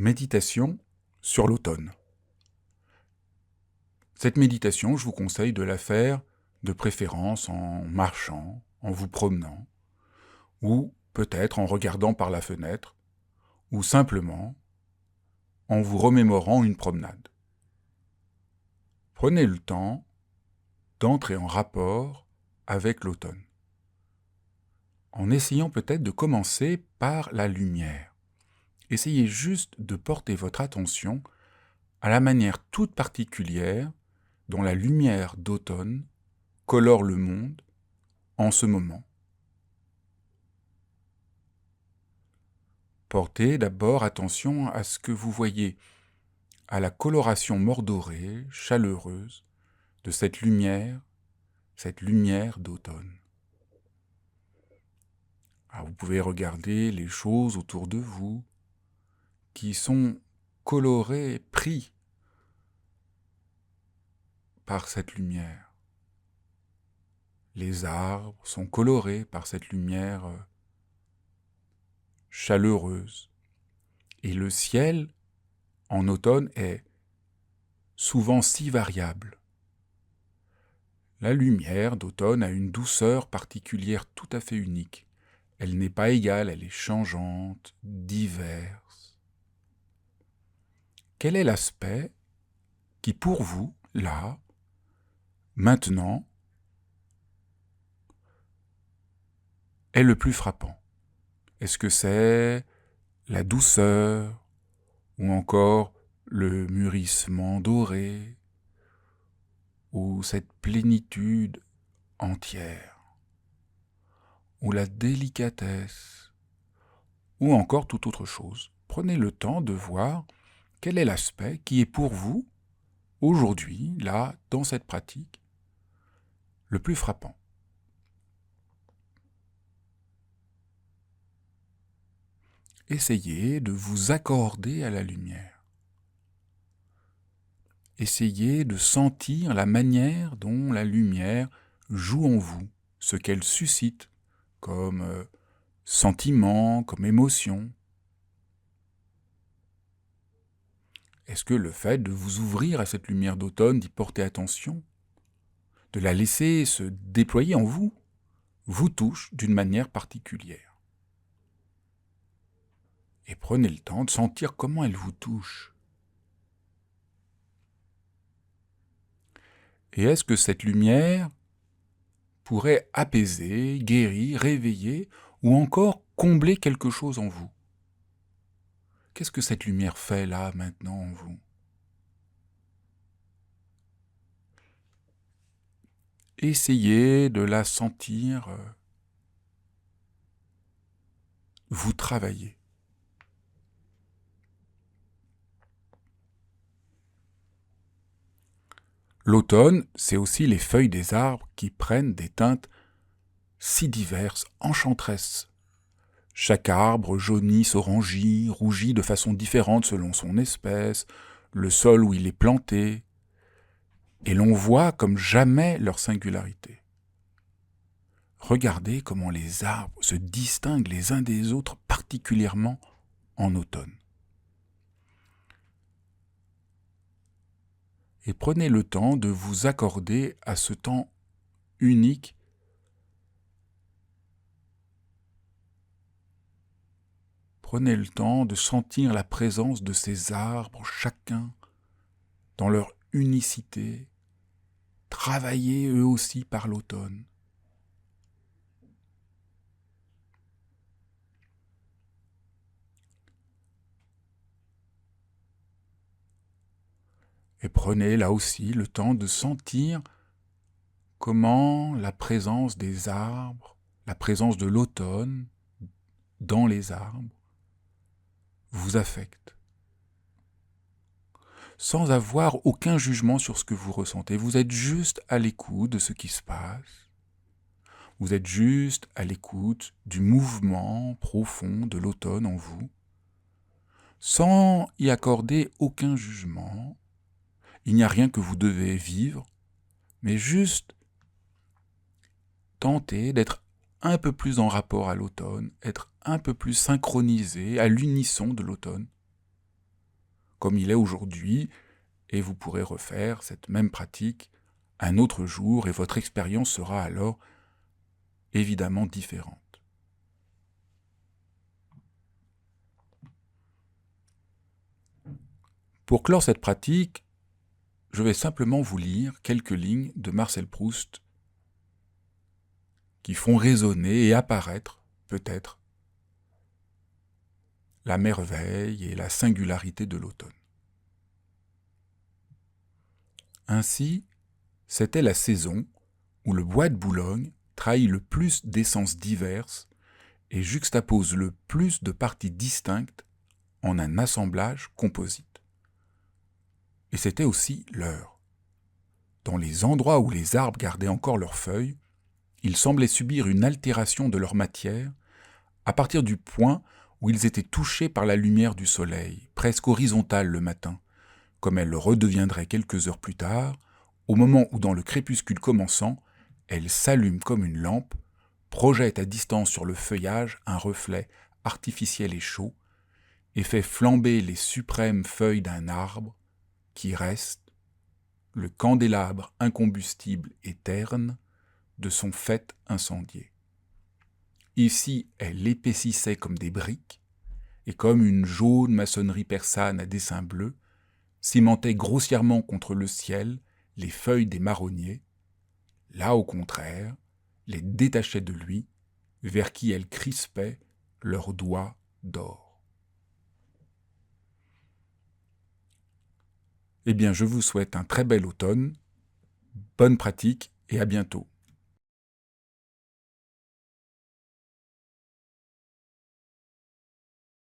Méditation sur l'automne. Cette méditation, je vous conseille de la faire de préférence en marchant, en vous promenant, ou peut-être en regardant par la fenêtre, ou simplement en vous remémorant une promenade. Prenez le temps d'entrer en rapport avec l'automne, en essayant peut-être de commencer par la lumière. Essayez juste de porter votre attention à la manière toute particulière dont la lumière d'automne colore le monde en ce moment. Portez d'abord attention à ce que vous voyez, à la coloration mordorée, chaleureuse de cette lumière d'automne. Alors vous pouvez regarder les choses autour de vous qui sont colorées, pris par cette lumière. Les arbres sont colorés par cette lumière chaleureuse. Et le ciel, en automne, est souvent si variable. La lumière d'automne a une douceur particulière tout à fait unique. Elle n'est pas égale, elle est changeante, diverse. Quel est l'aspect qui, pour vous, là, maintenant, est le plus frappant? Est-ce que c'est la douceur ou encore le mûrissement doré ou cette plénitude entière ou la délicatesse ou encore toute autre chose? Prenez le temps de voir quel est l'aspect qui est pour vous, aujourd'hui, là, dans cette pratique, le plus frappant. Essayez de vous accorder à la lumière. Essayez de sentir la manière dont la lumière joue en vous, ce qu'elle suscite comme sentiment, comme émotion. Est-ce que le fait de vous ouvrir à cette lumière d'automne, d'y porter attention, de la laisser se déployer en vous, vous touche d'une manière particulière? Et prenez le temps de sentir comment elle vous touche. Et est-ce que cette lumière pourrait apaiser, guérir, réveiller ou encore combler quelque chose en vous? Qu'est-ce que cette lumière fait là, maintenant, en vous? Essayez de la sentir vous travailler. L'automne, c'est aussi les feuilles des arbres qui prennent des teintes si diverses, enchanteresses. Chaque arbre jaunit, s'orangit, rougit de façon différente selon son espèce, le sol où il est planté, et l'on voit comme jamais leur singularité. Regardez comment les arbres se distinguent les uns des autres, particulièrement en automne. Et prenez le temps de vous accorder à ce temps unique Prenez le temps de sentir la présence de ces arbres, chacun, dans leur unicité, travaillés eux aussi par l'automne. Et prenez là aussi le temps de sentir comment la présence des arbres, la présence de l'automne dans les arbres, vous affecte. Sans avoir aucun jugement sur ce que vous ressentez. Vous êtes juste à l'écoute de ce qui se passe. Vous êtes juste à l'écoute du mouvement profond de l'automne en vous, sans y accorder aucun jugement. Il n'y a rien que vous devez vivre, mais juste tenter d'être un peu plus en rapport à l'automne, être un peu plus synchronisé à l'unisson de l'automne. comme il est aujourd'hui, et vous pourrez refaire cette même pratique un autre jour, et votre expérience sera alors évidemment différente. Pour clore cette pratique, je vais simplement vous lire quelques lignes de Marcel Proust qui font résonner et apparaître, peut-être, la merveille et la singularité de l'automne. Ainsi, c'était la saison où le bois de Boulogne trahit le plus d'essences diverses et juxtapose le plus de parties distinctes en un assemblage composite. Et c'était aussi l'heure. Dans les endroits où les arbres gardaient encore leurs feuilles, ils semblaient subir une altération de leur matière à partir du point où ils étaient touchés par la lumière du soleil, presque horizontale le matin, comme elle le redeviendrait quelques heures plus tard, au moment où dans le crépuscule commençant, elle s'allume comme une lampe, projette à distance sur le feuillage un reflet artificiel et chaud, et fait flamber les suprêmes feuilles d'un arbre qui reste, le candélabre incombustible et terne, de son faîte incendié. Ici, elle épaississait comme des briques, et comme une jaune maçonnerie persane à dessin bleu, cimentait grossièrement contre le ciel les feuilles des marronniers, là au contraire, les détachait de lui, vers qui elles crispaient leurs doigts d'or. Eh bien, je vous souhaite un très bel automne, bonne pratique et à bientôt.